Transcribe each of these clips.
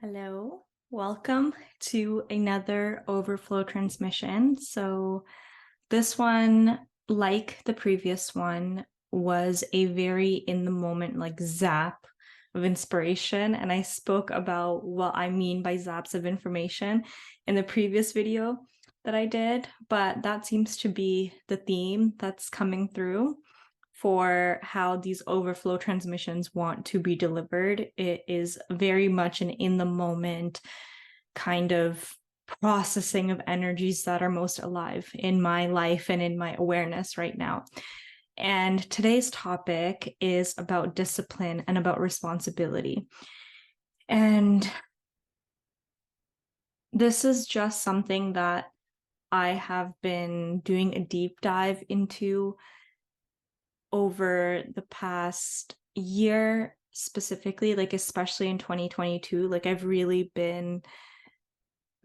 Hello, welcome to another Overflow transmission. So this one, like the previous one, was a very in the moment, like zap of inspiration. And I spoke about what I mean by zaps of information in the previous video that I did, but that seems to be the theme that's coming through for how these overflow transmissions want to be delivered. It is very much an in the moment kind of processing of energies that are most alive in my life and in my awareness right now. And today's topic is about discipline and about responsibility. And this is just something that I have been doing a deep dive into over the past year specifically, like especially in 2022. Like I've really been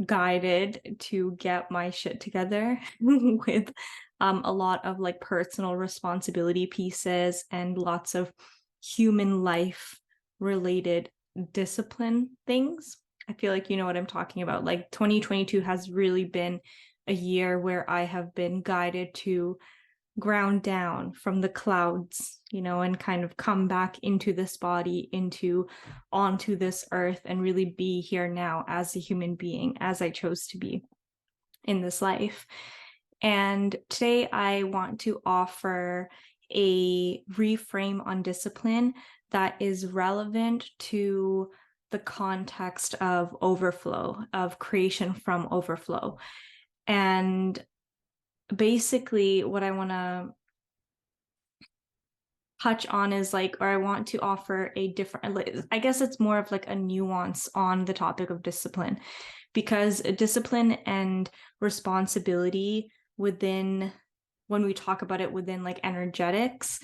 guided to get my shit together with a lot of like personal responsibility pieces and lots of human life related discipline things. I feel like you know what I'm talking about. Like 2022 has really been a year where I have been guided to ground down from the clouds, and kind of come back into this body, onto this earth, and really be here now as a human being, as I chose to be in this life. And today I want to offer a reframe on discipline that is relevant to the context of overflow, of creation from overflow. And basically what I want to touch on is or I want to offer a different, I guess it's more of like a nuance on the topic of discipline, because discipline and responsibility when we talk about it within like energetics,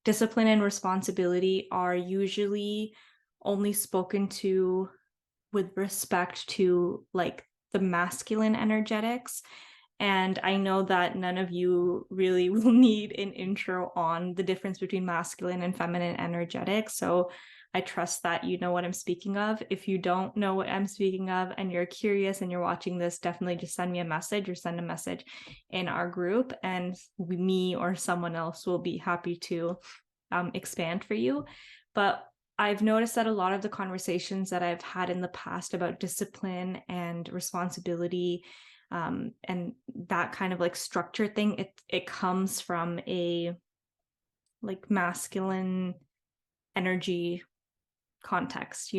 discipline and responsibility are usually only spoken to with respect to like the masculine energetics. And I know that none of you really will need an intro on the difference between masculine and feminine energetics. So I trust that you know what I'm speaking of. If you don't know what I'm speaking of and you're curious and you're watching this, definitely just send me a message or send a message in our group, and me or someone else will be happy to expand for you. But I've noticed that a lot of the conversations that I've had in the past about discipline and responsibility, and that kind of like structure thing, it comes from a like masculine energy context,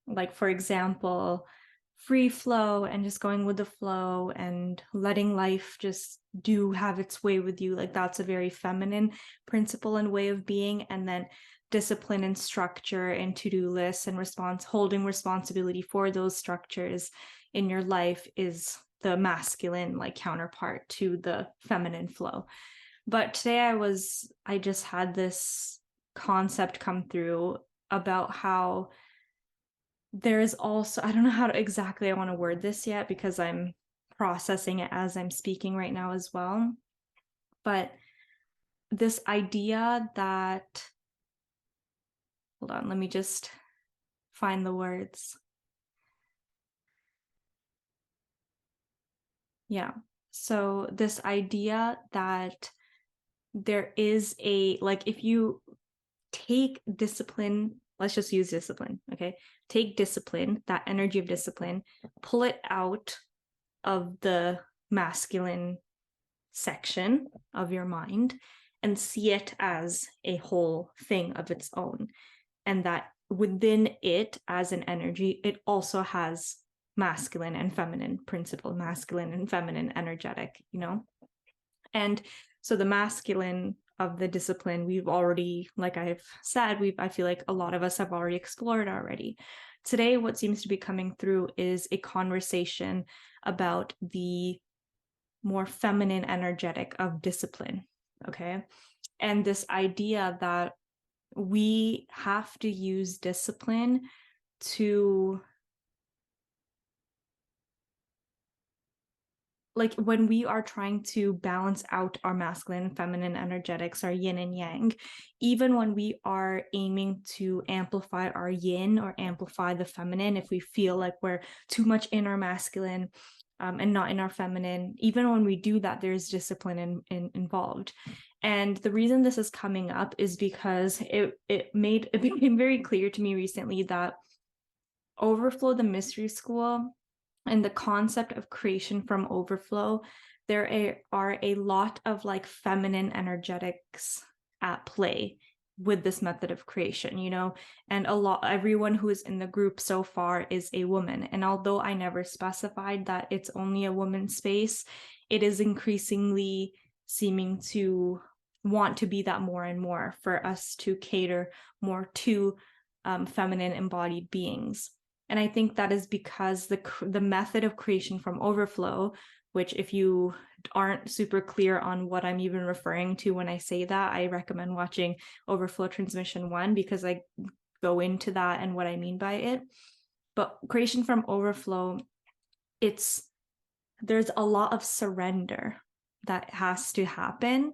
like for example, free flow and just going with the flow and letting life just have its way with you. Like that's a very feminine principle and way of being. And then discipline and structure and to-do lists and holding responsibility for those structures in your life is the masculine like counterpart to the feminine flow. But today I just had this concept come through about how there is also, I don't know how to exactly I want to word this yet because I'm processing it as I'm speaking right now as well. But this idea that, hold on, let me just find the words. Yeah. So this idea that there is if you take discipline, let's just use discipline, okay? Take discipline, that energy of discipline, pull it out of the masculine section of your mind and see it as a whole thing of its own. And that within it as an energy, it also has masculine and feminine principle, masculine and feminine energetic, And so the masculine of the discipline, we've already, like I've said, I feel like a lot of us have already explored already. Today, what seems to be coming through is a conversation about the more feminine energetic of discipline, okay? And this idea that we have to use discipline to like when we are trying to balance out our masculine and feminine energetics, our yin and yang, even when we are aiming to amplify our yin or amplify the feminine, if we feel like we're too much in our masculine and not in our feminine, even when we do that, there's discipline involved. And the reason this is coming up is because it became very clear to me recently that Overflow, the mystery school, and the concept of creation from overflow, there are a lot of like feminine energetics at play with this method of creation, you know, and everyone who is in the group so far is a woman. And although I never specified that it's only a woman's space, it is increasingly seeming to want to be that more and more, for us to cater more to feminine embodied beings. And I think that is because the method of creation from overflow, which if you aren't super clear on what I'm even referring to when I say that, I recommend watching Overflow Transmission 1, because I go into that and what I mean by it. But creation from overflow, there's a lot of surrender that has to happen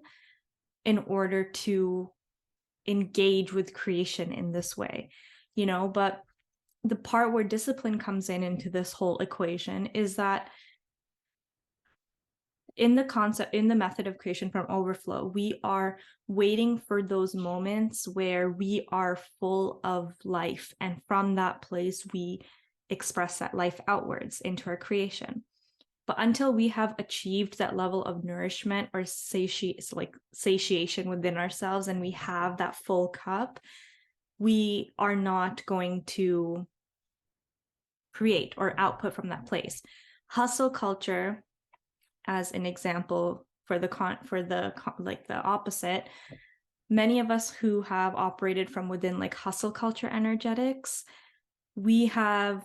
in order to engage with creation in this way, you know. But the part where discipline comes into this whole equation is that in the method of creation from overflow, we are waiting for those moments where we are full of life, and from that place we express that life outwards into our creation. But until we have achieved that level of nourishment or satiation within ourselves, and we have that full cup, we are not going to create or output from that place. Hustle culture, as an example, for the opposite, many of us who have operated from within like hustle culture energetics, we have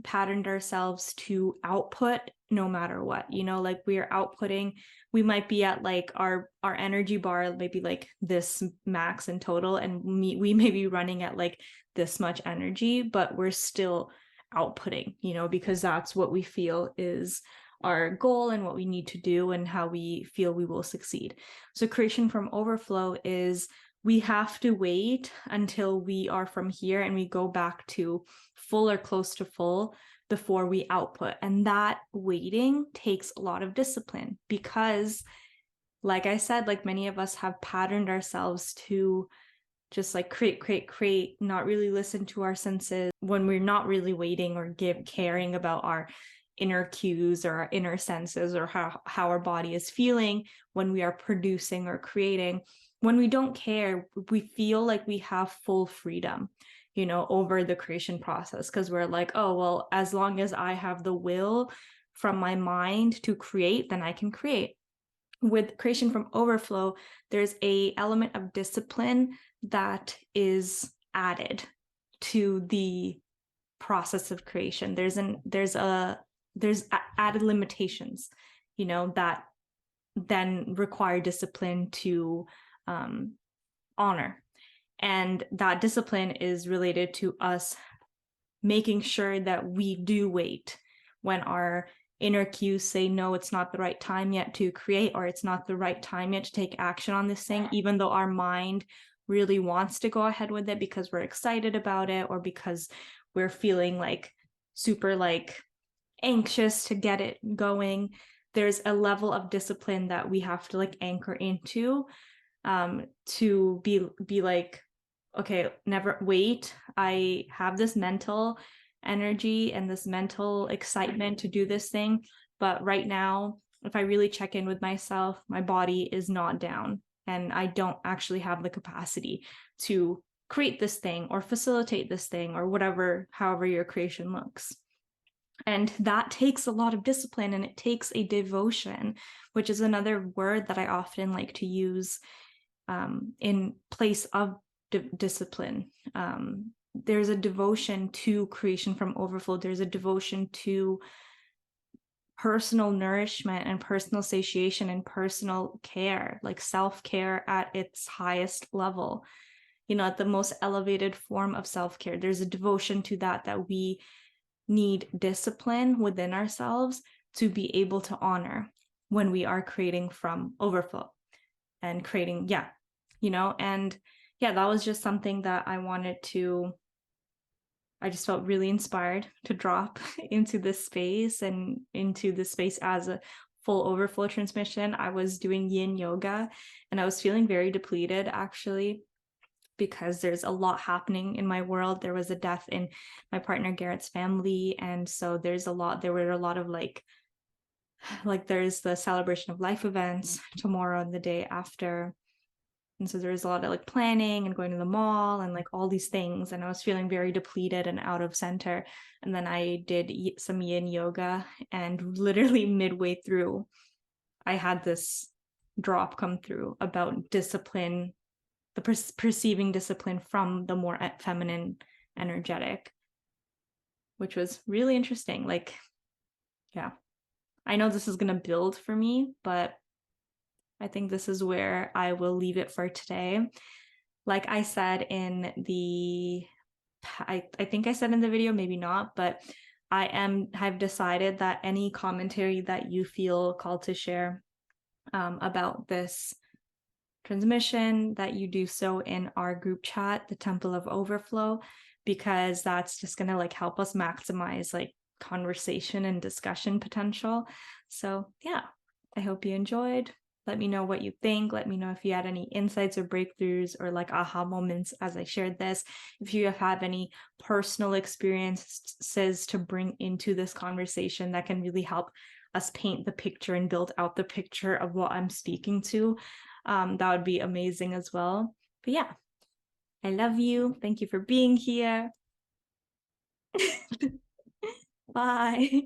patterned ourselves to output no matter what, you know, like we are outputting, we might be at like our energy bar, maybe like this max in total, and we may be running at like this much energy, but we're still outputting, you know, because that's what we feel is our goal and what we need to do and how we feel we will succeed. So creation from overflow is we have to wait until we are from here and we go back to full or close to full before we output. And that waiting takes a lot of discipline because, like I said, like many of us have patterned ourselves to just like create, not really listen to our senses when we're not really waiting or caring about our inner cues or our inner senses or how our body is feeling when we are producing or creating. When we don't care, we feel like we have full freedom, you know, over the creation process, because we're like, oh, well, as long as I have the will from my mind to create, then I can create. With creation from overflow, there's an element of discipline that is added to the process of creation. There's added limitations, you know, that then require discipline to honor. And that discipline is related to us making sure that we do wait when our inner cues say, no, it's not the right time yet to create, or it's not the right time yet to take action on this thing, even though our mind really wants to go ahead with it because we're excited about it or because we're feeling like super like anxious to get it going. There's a level of discipline that we have to like anchor into to be like, okay, never wait. I have this mental energy and this mental excitement to do this thing, but right now, if I really check in with myself, my body is not down and I don't actually have the capacity to create this thing or facilitate this thing or whatever, however your creation looks. And that takes a lot of discipline, and it takes a devotion, which is another word that I often like to use in place of discipline. There's a devotion to creation from overflow. There's a devotion to personal nourishment and personal satiation and personal care, like self-care at its highest level, you know, at the most elevated form of self-care. There's a devotion to that we need discipline within ourselves to be able to honor when we are creating from overflow and creating, and that was just something that I just felt really inspired to drop into this space and into this space as a full overflow transmission. I was doing yin yoga and I was feeling very depleted, actually, because there's a lot happening in my world. There was a death in my partner Garrett's family. And so there were a lot of like there's the celebration of life events tomorrow and the day after. And so there was a lot of like planning and going to the mall and like all these things. And I was feeling very depleted and out of center. And then I did some yin yoga, and literally midway through, I had this drop come through about discipline, the perceiving discipline from the more feminine energetic, which was really interesting. Like, yeah, I know this is going to build for me, but I think this is where I will leave it for today. Like I said in I think I said in the video, maybe not, but have decided that any commentary that you feel called to share about this transmission, that you do so in our group chat, the Temple of Overflow, because that's just going to like help us maximize like conversation and discussion potential. So yeah, I hope you enjoyed. Let me know what you think. Let me know if you had any insights or breakthroughs or like aha moments as I shared this. If you have any personal experiences to bring into this conversation that can really help us paint the picture and build out the picture of what I'm speaking to, that would be amazing as well. But yeah, I love you. Thank you for being here. Bye.